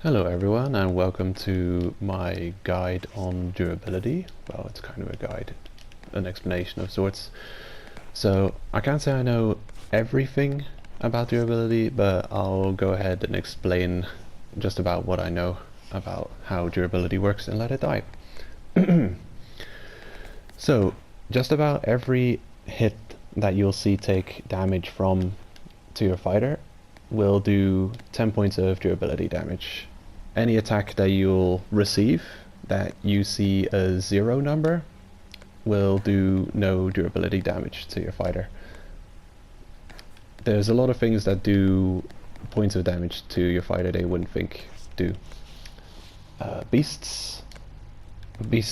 Hello everyone and welcome to my guide on durability. Well, it's kind of a guide, an explanation of sorts. So I can't say I know everything about durability, but I'll go ahead and explain just about what I know about how durability works and let it die. So just about every hit that you'll see take damage from to your fighter will do 10 points of durability damage. Any attack that you'll receive that you see a 0 number will do no durability damage to your fighter. There's a lot of things that do points of damage to your fighter they wouldn't think do. Beasts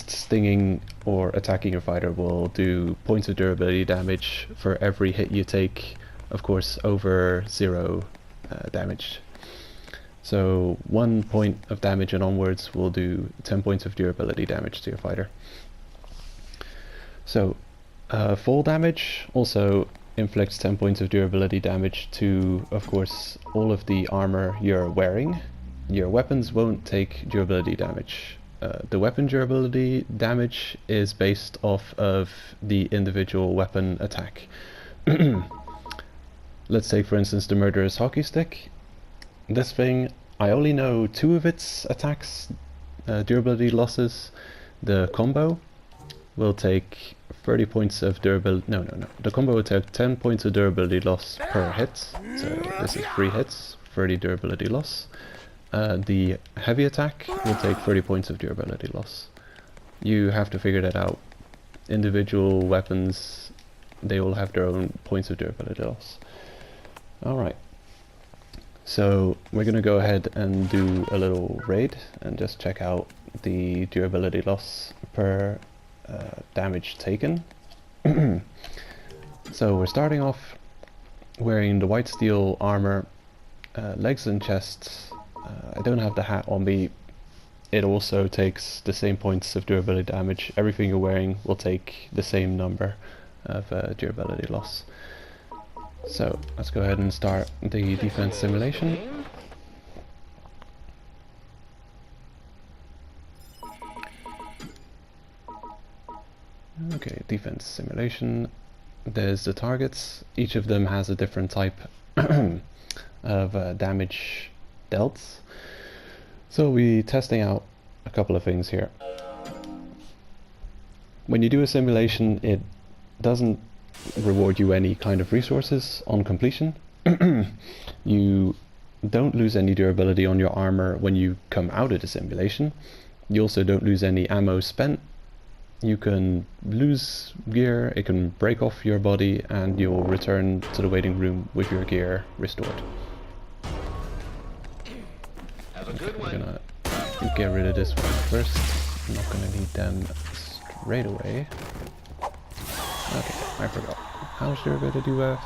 stinging or attacking your fighter will do points of durability damage for every hit you take, of course over 0 damage. So 1 point of damage and onwards will do 10 points of durability damage to your fighter. So fall damage also inflicts 10 points of durability damage to, of course, all of the armor you're wearing. Your weapons won't take durability damage. The weapon durability damage is based off of the individual weapon attack. Let's take for instance the murderous hockey stick. This thing, I only know 2 of its attacks durability losses. The combo will take 30 points of durability. No. The combo will take 10 points of durability loss per hit. So this is 3 hits, 30 durability loss. The heavy attack will take 30 points of durability loss. You have to figure that out. Individual weapons, they all have their own points of durability loss. Alright. So we're going to go ahead and do a little raid and just check out the durability loss per damage taken. So we're starting off wearing the white steel armor, legs and chests. I don't have the hat on me. It also takes the same points of durability damage. Everything you're wearing will take the same number of durability loss. So let's go ahead and start the defense simulation. Okay, defense simulation. There's the targets. Each of them has a different type of damage dealt. So we're testing out a couple of things here. When you do a simulation, it doesn't reward you any kind of resources on completion. You don't lose any durability on your armor when you come out of the simulation. You also don't lose any ammo spent. You can lose gear, it can break off your body, and you'll return to the waiting room with your gear restored. Okay, we're gonna get rid of this one first. I'm not gonna need them straight away. Okay, I forgot. How much durability do we have?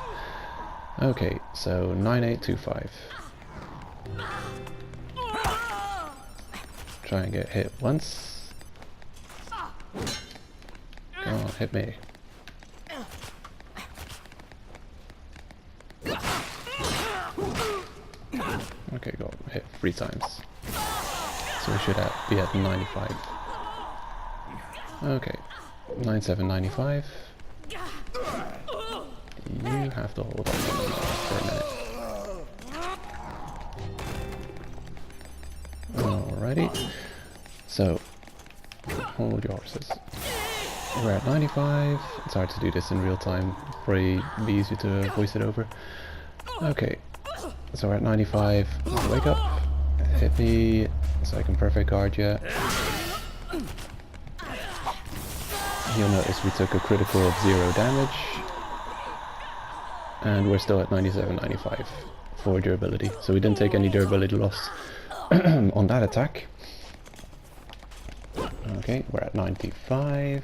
Okay, so 9825. Try and get hit once. Come on, hit me. Okay, go hit 3 times. So we should be at 95. Okay, 9795. You have to hold on for a minute. Alrighty. So, hold your horses. We're at 95. It's hard to do this in real time. Probably be easier to voice it over. Okay. So we're at 95. Wake up. Hit me so I can perfect guard you. You'll notice we took a critical of 0 damage. And we're still at 97.95 for durability. So we didn't take any durability loss on that attack. Okay, we're at 95.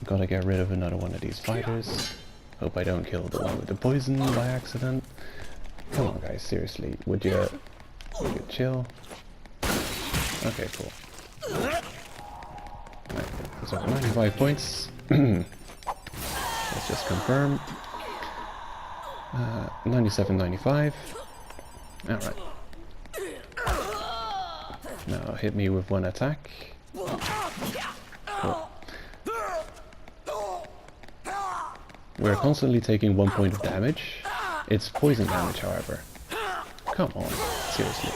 Gotta get rid of another one of these fighters. Hope I don't kill the one with the poison by accident. Come on guys, seriously, would you chill? Okay, cool. Right, so 95 points. Let's just confirm. 97.95. Alright. Now hit me with one attack. Cool. We're constantly taking 1 point of damage. It's poison damage, however. Come on, seriously.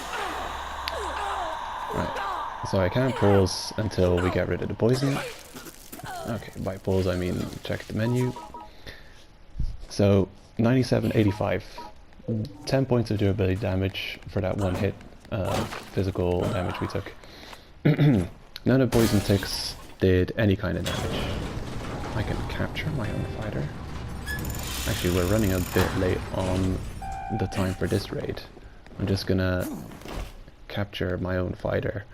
Right, so I can't pause until we get rid of the poison. Okay, by pause I mean check the menu. So, 97.85. 10 points of durability damage for that one hit of physical damage we took. None of poison ticks did any kind of damage. I can capture my own fighter. Actually, we're running a bit late on the time for this raid. I'm just gonna capture my own fighter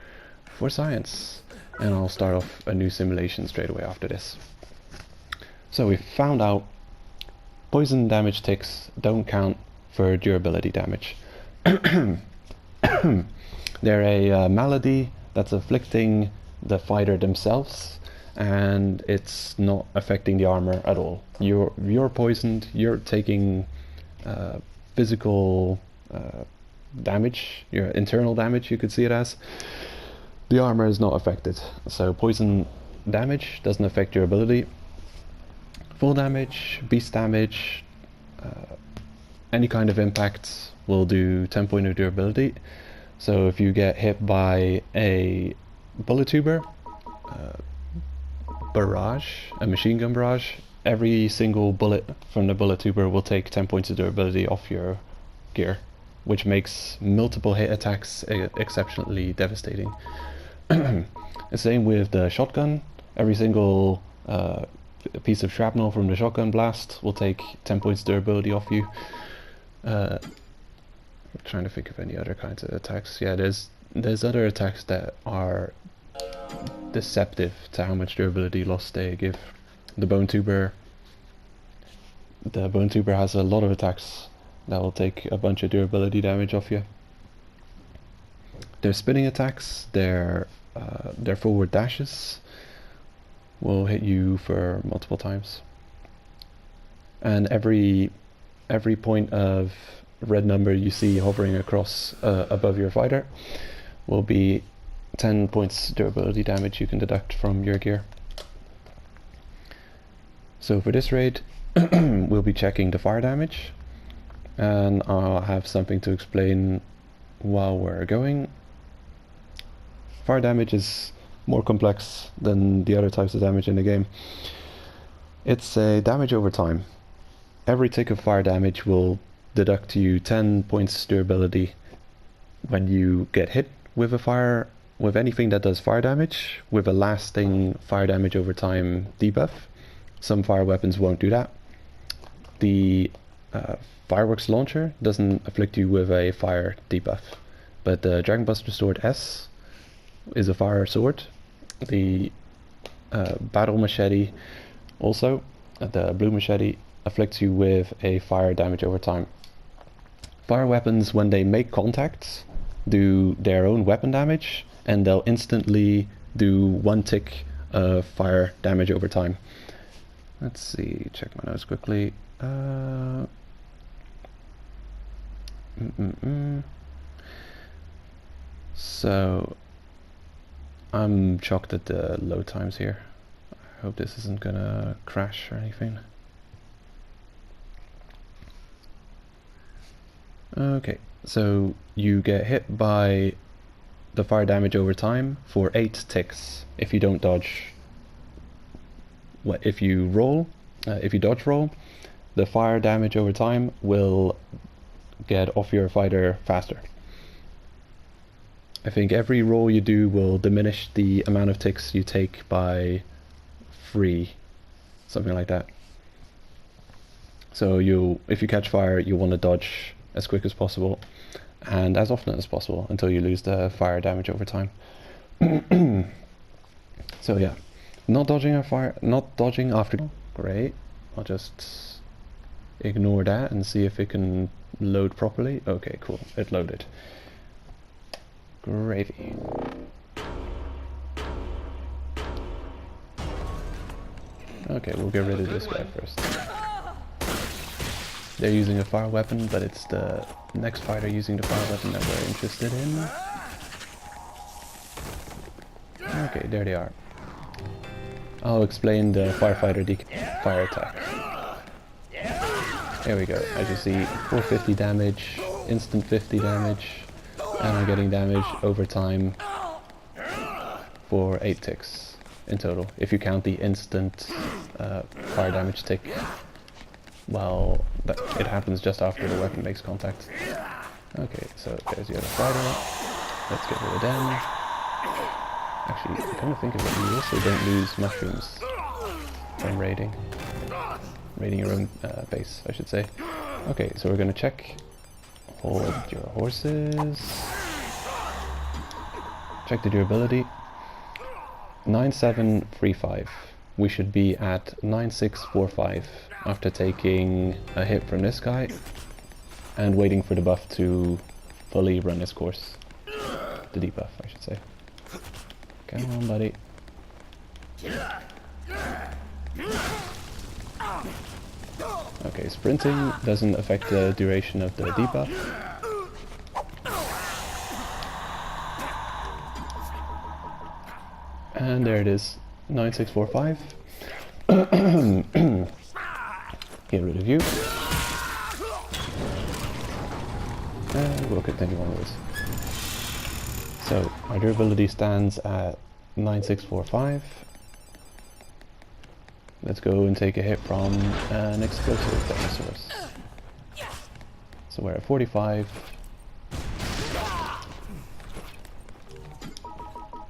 for science, and I'll start off a new simulation straight away after this. So we found out poison damage ticks don't count for durability damage. They're a malady that's afflicting the fighter themselves, and it's not affecting the armor at all. You're poisoned, you're taking physical damage, your internal damage you could see it as. The armor is not affected, so poison damage doesn't affect your ability. Full damage, beast damage, any kind of impact will do 10 point of durability. So if you get hit by a bullet tuber, barrage, a machine gun barrage, every single bullet from the bullet tuber will take 10 points of durability off your gear, which makes multiple hit attacks exceptionally devastating. The same with the shotgun. Every single piece of shrapnel from the shotgun blast will take 10 points durability off you. I'm trying to think of any other kinds of attacks. Yeah, there's other attacks that are deceptive to how much durability loss they give. The bone tuber has a lot of attacks that will take a bunch of durability damage off you. Their spinning attacks, their forward dashes will hit you for multiple times, and every point of red number you see hovering across above your fighter will be 10 points durability damage you can deduct from your gear. So for this raid we'll be checking the fire damage, and I'll have something to explain while we're going. Fire damage is more complex than the other types of damage in the game. It's a damage over time. Every tick of fire damage will deduct you 10 points durability when you get hit with anything that does fire damage with a lasting fire damage over time debuff. Some fire weapons won't do that. The fireworks launcher doesn't afflict you with a fire debuff, but the Dragon Buster Sword S is a fire sword. The battle machete also, the blue machete, afflicts you with a fire damage over time. Fire weapons, when they make contact, do their own weapon damage, and they'll instantly do 1 tick of fire damage over time. Let's see, check my notes quickly. So I'm shocked at the load times here. I hope this isn't gonna crash or anything. Okay, so you get hit by the fire damage over time for 8 ticks if you don't dodge. If you dodge roll, the fire damage over time will get off your fighter faster. I think every roll you do will diminish the amount of ticks you take by 3, something like that. So if you catch fire, you want to dodge as quick as possible and as often as possible until you lose the fire damage over time. So yeah, not dodging after. Great. I'll just ignore that and see if it can load properly. Okay, cool. It loaded. Gravy. Okay, we'll get rid of this guy first. They're using a fire weapon, but it's the next fighter using the fire weapon that we're interested in. Okay, there they are. I'll explain the firefighter fire attack. There we go. As you see, 450 damage, instant 50 damage, and I'm getting damage over time for 8 ticks in total. If you count the instant fire damage tick, well, it happens just after the weapon makes contact. Okay, so there's the other fighter. Let's get rid of them. Actually, come to think of it, you also don't lose mushrooms from raiding. Raiding your own base, I should say. Okay, so we're gonna check. Hold your horses. Check the durability. 9735. We should be at 9645 after taking a hit from this guy and waiting for the buff to fully run its course. The debuff, I should say. Come on, buddy. Okay, sprinting doesn't affect the duration of the debuff. And there it is, 9645. Get rid of you. And we'll continue onwards. So, our durability stands at 9645. Let's go and take a hit from an explosive dinosaurs. So we're at 45.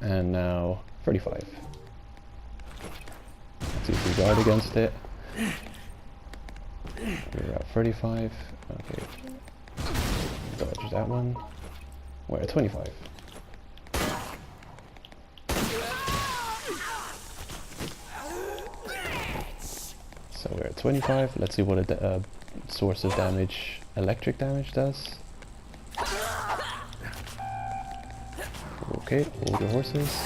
And now 35. Let's see if we guard against it. We're at 35. Okay. Dodge that one. We're at 25. So we're at 25. Let's see what a source of damage, electric damage, does. Okay, hold your horses.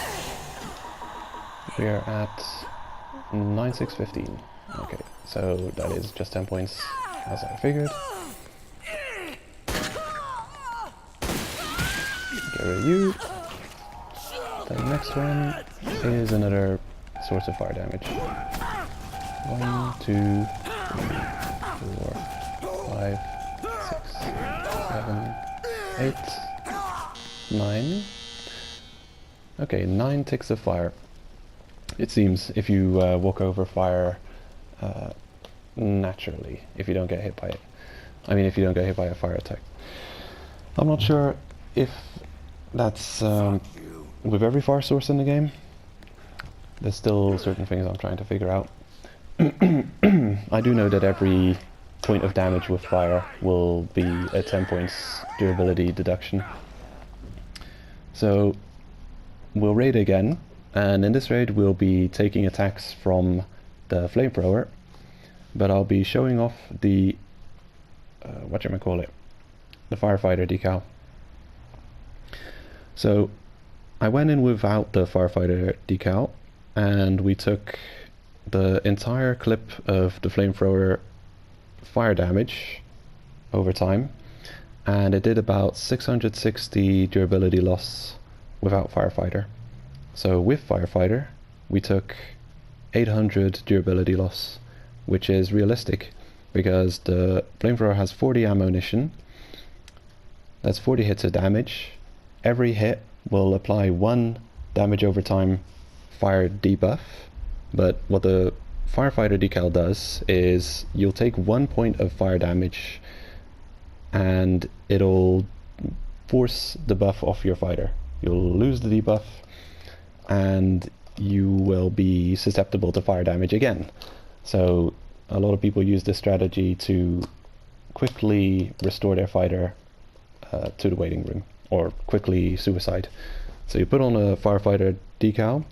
We are at 9615. Okay, so that is just 10 points, as I figured. Get rid of you. The next one is another source of fire damage. 1, 2, 3, 4, 5, 6, 7, 8, 9. Okay, 9 ticks of fire. It seems, if you walk over fire naturally, if you don't get hit by it. I mean, if you don't get hit by a fire attack. I'm not sure if that's with every fire source in the game. There's still certain things I'm trying to figure out. I do know that every point of damage with fire will be a 10 points durability deduction. So we'll raid again, and in this raid we'll be taking attacks from the flamethrower, but I'll be showing off the the firefighter decal. So I went in without the firefighter decal, and we took the entire clip of the flamethrower fire damage over time, and it did about 660 durability loss without firefighter. So with firefighter we took 800 durability loss, which is realistic because the flamethrower has 40 ammunition. That's 40 hits of damage. Every hit will apply 1 damage over time fire debuff. But what the firefighter decal does is you'll take 1 point of fire damage and it'll force the buff off your fighter. You'll lose the debuff and you will be susceptible to fire damage again. So a lot of people use this strategy to quickly restore their fighter to the waiting room, or quickly suicide. So you put on a firefighter decal,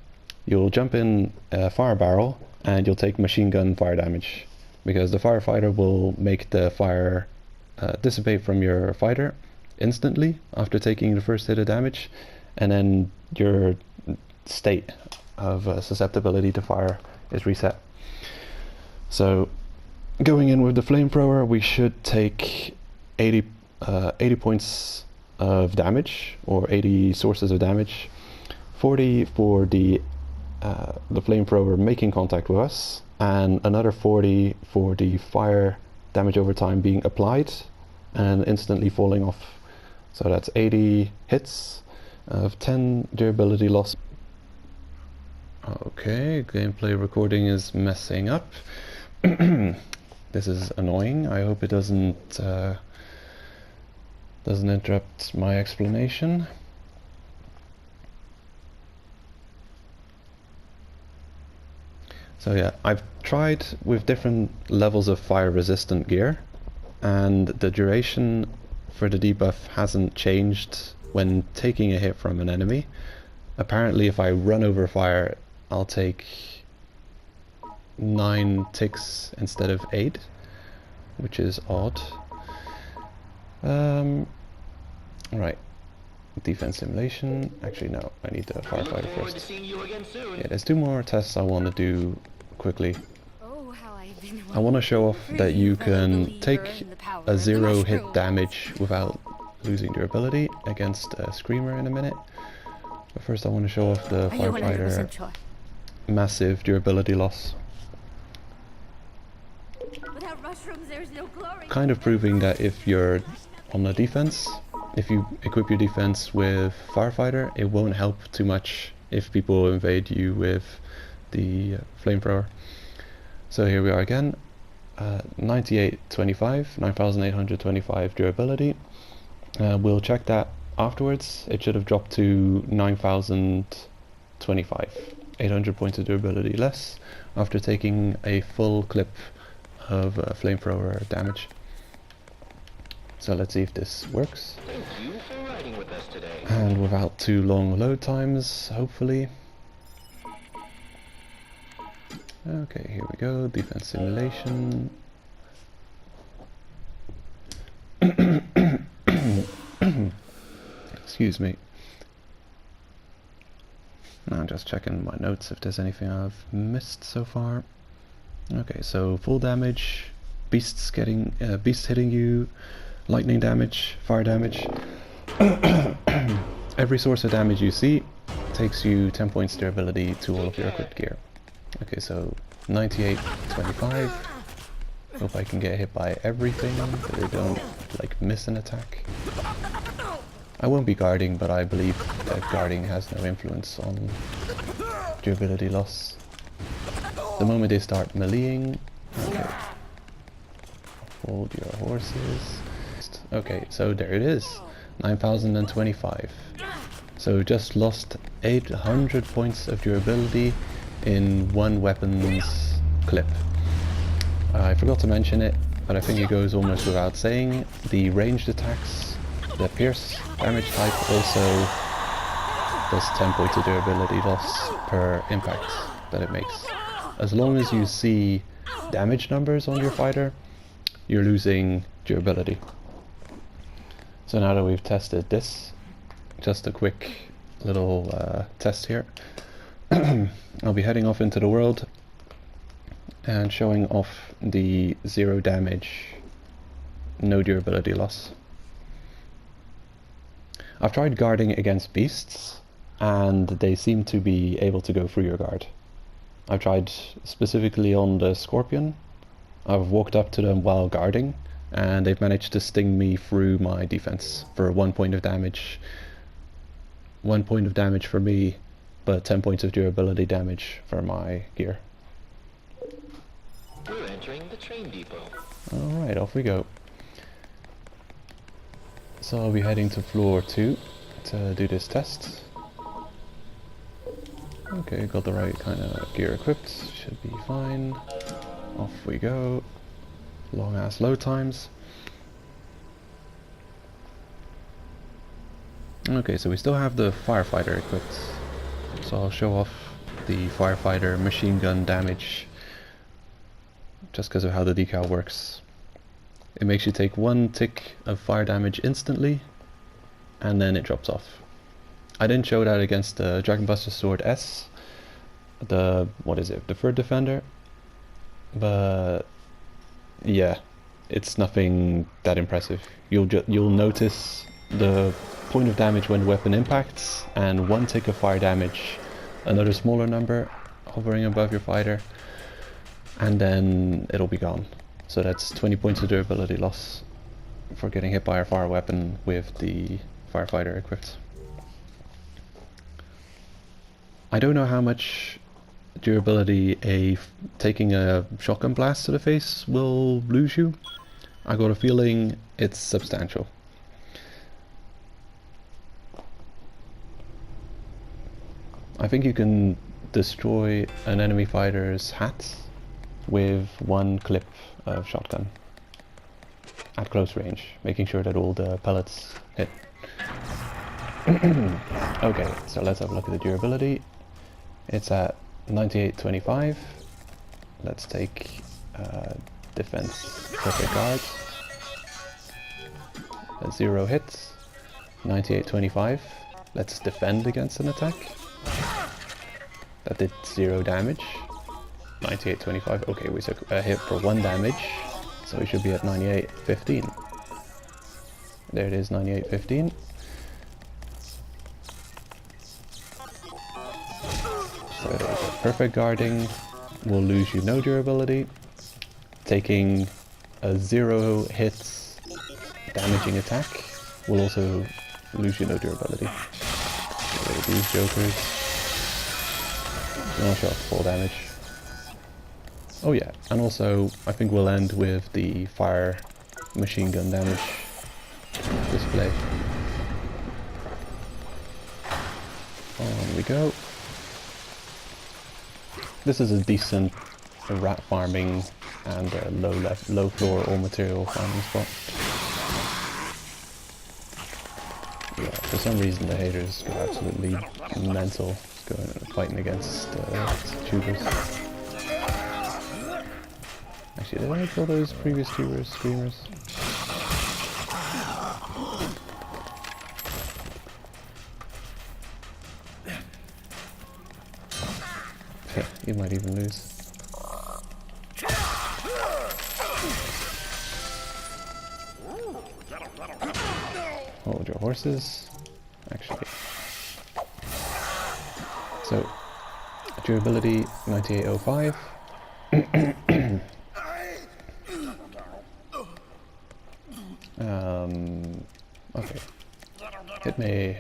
you'll jump in a fire barrel and you'll take machine gun fire damage, because the firefighter will make the fire dissipate from your fighter instantly after taking the first hit of damage, and then your state of susceptibility to fire is reset. So going in with the flamethrower, we should take 80 points of damage, or 80 sources of damage 40 for the flamethrower making contact with us, and another 40 for the fire damage over time being applied and instantly falling off. So that's 80 hits of 10 durability loss. Okay, gameplay recording is messing up. This is annoying. I hope it doesn't interrupt my explanation. So yeah, I've tried with different levels of fire resistant gear, and the duration for the debuff hasn't changed when taking a hit from an enemy. Apparently if I run over fire, I'll take 9 ticks instead of 8, which is odd. Right. Defense simulation. Actually, no, I need the firefighter first. Yeah, there's 2 more tests I want to do quickly. I want to show off that you can take a 0 hit damage without losing durability against a screamer in a minute. But first I want to show off the firefighter massive durability loss. Kind of proving that if you're on the defense, if you equip your defense with firefighter, it won't help too much if people invade you with the flamethrower. So here we are again, 9825, 9825 durability. We'll check that afterwards. It should have dropped to 9025, 800 points of durability less after taking a full clip of flamethrower damage. So let's see if this works. Thank you for riding with us today. And without too long load times, hopefully. Okay, here we go, defense simulation. Excuse me. I'm just checking my notes if there's anything I've missed so far. Okay, so full damage, beasts hitting you, lightning damage, fire damage. Every source of damage you see takes you 10 points durability to all of your equipped gear. Okay, so 9825. Hope I can get hit by everything, that I don't like miss an attack. I won't be guarding, but I believe that guarding has no influence on durability loss. The moment they start meleeing, okay. Hold your horses. Okay, so there it is, 9025. So just lost 800 points of durability in one weapon's clip. I forgot to mention it, but I think it goes almost without saying. The ranged attacks, the pierce damage type also does 10 points of durability loss per impact that it makes. As long as you see damage numbers on your fighter, you're losing durability. So now that we've tested this, just a quick little test here. I'll be heading off into the world and showing off the 0 damage, no durability loss. I've tried guarding against beasts and they seem to be able to go through your guard. I've tried specifically on the scorpion. I've walked up to them while guarding and they've managed to sting me through my defense for 1 point of damage. 1 point of damage for me, but 10 points of durability damage for my gear. We're entering the train depot. Alright, off we go. So I'll be heading to floor 2 to do this test. Okay, got the right kind of gear equipped, should be fine. Off we go. Long ass load times. Okay, so we still have the firefighter equipped. So I'll show off the firefighter machine gun damage just because of how the decal works. It makes you take 1 tick of fire damage instantly and then it drops off. I didn't show that against the Dragonbuster Sword S, the, what is it, the third defender, but yeah, it's nothing that impressive. You'll notice the point of damage when the weapon impacts, and 1 tick of fire damage, another smaller number hovering above your fighter, and then it'll be gone. So that's 20 points of durability loss for getting hit by a fire weapon with the firefighter equipped. I don't know how much durability taking a shotgun blast to the face will lose you. I got a feeling it's substantial. I think you can destroy an enemy fighter's hat with 1 clip of shotgun at close range, making sure that all the pellets hit. Okay, so let's have a look at the durability. It's at 98.25. Let's take defense perfect guard. 0 hits. 98.25. Let's defend against an attack. That did 0 damage. 98.25. Okay, we took a hit for 1 damage, so we should be at 98.15. There it is, 98.15. So perfect guarding will lose you no durability. Taking a 0 hits damaging attack will also lose you no durability. These jokers. I'll show off full damage. Oh yeah, and also I think we'll end with the fire machine gun damage display. On we go. This is a decent rat farming and low floor all material farming spot. Yeah, for some reason the haters go absolutely mental going fighting against tubers. Actually, did I kill those previous tubers, screamers? Okay, you might even lose. Hold your horses. Actually. So, durability 98.05. Okay. Hit me.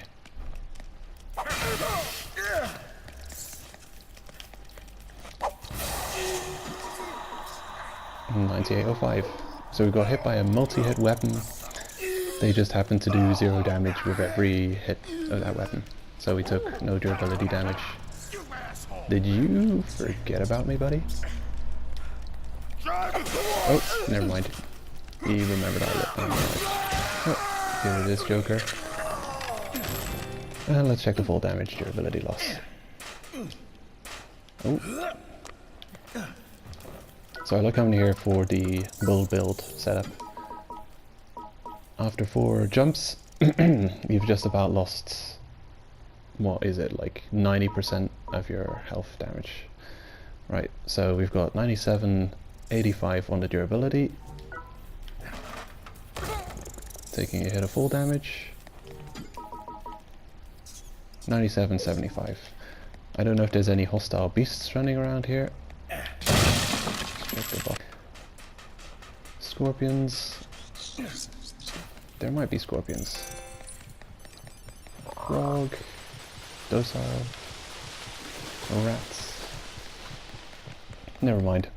98.05. So we got hit by a multi-hit weapon. They just happened to do 0 damage with every hit of that weapon. So we took no durability damage. Did you forget about me, buddy? Oh, never mind. He remembered I let him. Oh, here it is, Joker. And let's check the full damage durability loss. Oh. So I look coming here for the bull build setup. After 4 jumps, you've just about lost, what is it, like 90% of your health damage. Right, so we've got 97, 85 on the durability. Taking a hit of full damage. 97, 75. I don't know if there's any hostile beasts running around here. Scorpions. There might be scorpions. Frog. Docile. Rats. Never mind.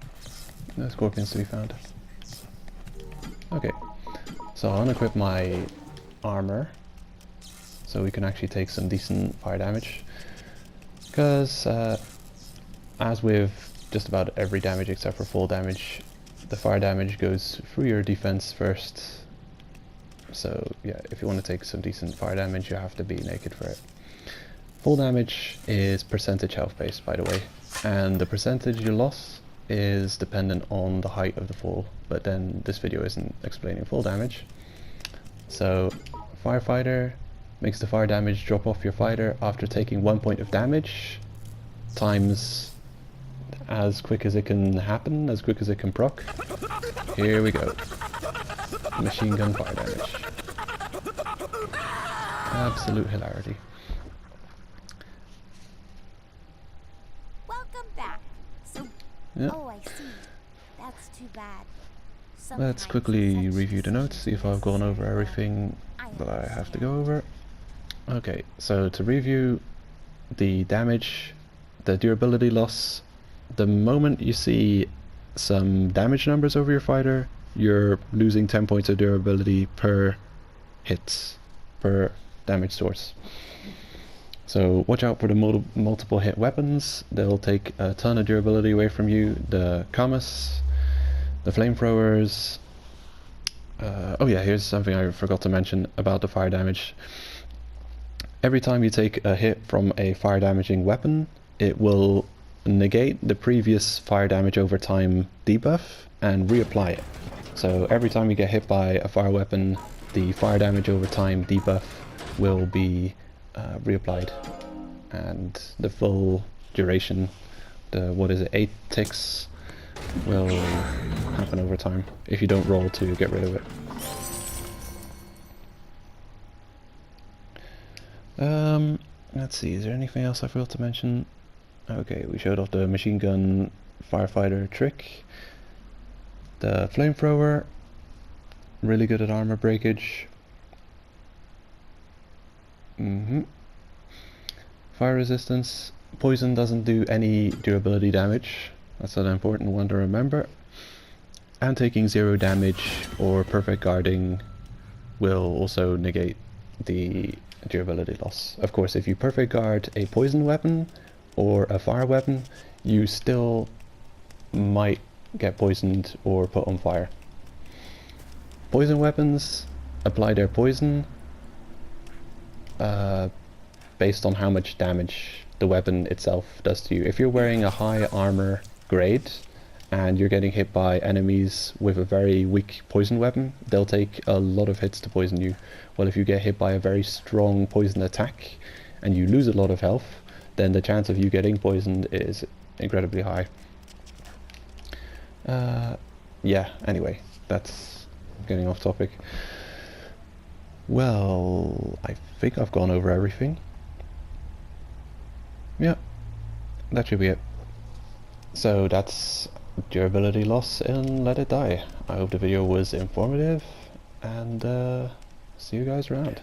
No scorpions to be found. Okay. So I'll unequip my armor so we can actually take some decent fire damage. Because as with just about every damage except for full damage, the fire damage goes through your defense first. So yeah, if you want to take some decent fire damage, you have to be naked for it. Full damage is percentage health based, by the way, and the percentage you lost is dependent on the height of the fall, but then this video isn't explaining full damage. So firefighter makes the fire damage drop off your fighter after taking 1 point of damage, times as quick as it can happen, as quick as it can proc. Here we go. Machine gun fire damage. Absolute hilarity. Welcome back. So, Yeah. oh, I see. That's too bad. Let's Sometimes quickly such review the notes, see if I've gone over decisions are everything that I have to go understand. over. Okay, so to review the damage, the durability loss, the moment you see some damage numbers over your fighter, you're losing 10 points of durability per hits, per damage source. So watch out for the multiple hit weapons. They'll take a ton of durability away from you. The Kamas, the flamethrowers. Oh yeah, here's something I forgot to mention about the fire damage. Every time you take a hit from a fire damaging weapon, it will negate the previous fire damage over time debuff and reapply it. So every time you get hit by a fire weapon, the fire damage over time debuff will be reapplied, and the full duration, the 8 ticks, will happen over time if you don't roll to get rid of it. Let's see, is there anything else I forgot to mention? Okay, we showed off the machine gun firefighter trick. The flamethrower, really good at armor breakage. Fire resistance. Poison doesn't do any durability damage. That's an important one to remember. And taking 0 damage or perfect guarding will also negate the durability loss. Of course, if you perfect guard a poison weapon or a fire weapon, you still might get poisoned or put on fire. Poison weapons apply their poison based on how much damage the weapon itself does to you. If you're wearing a high armor grade and you're getting hit by enemies with a very weak poison weapon, they'll take a lot of hits to poison you. Well, if you get hit by a very strong poison attack and you lose a lot of health, then the chance of you getting poisoned is incredibly high. Yeah, anyway, that's getting off topic. Well, I think I've gone over everything. Yeah, that should be it. So that's durability loss in Let It Die. I hope the video was informative, and see you guys around.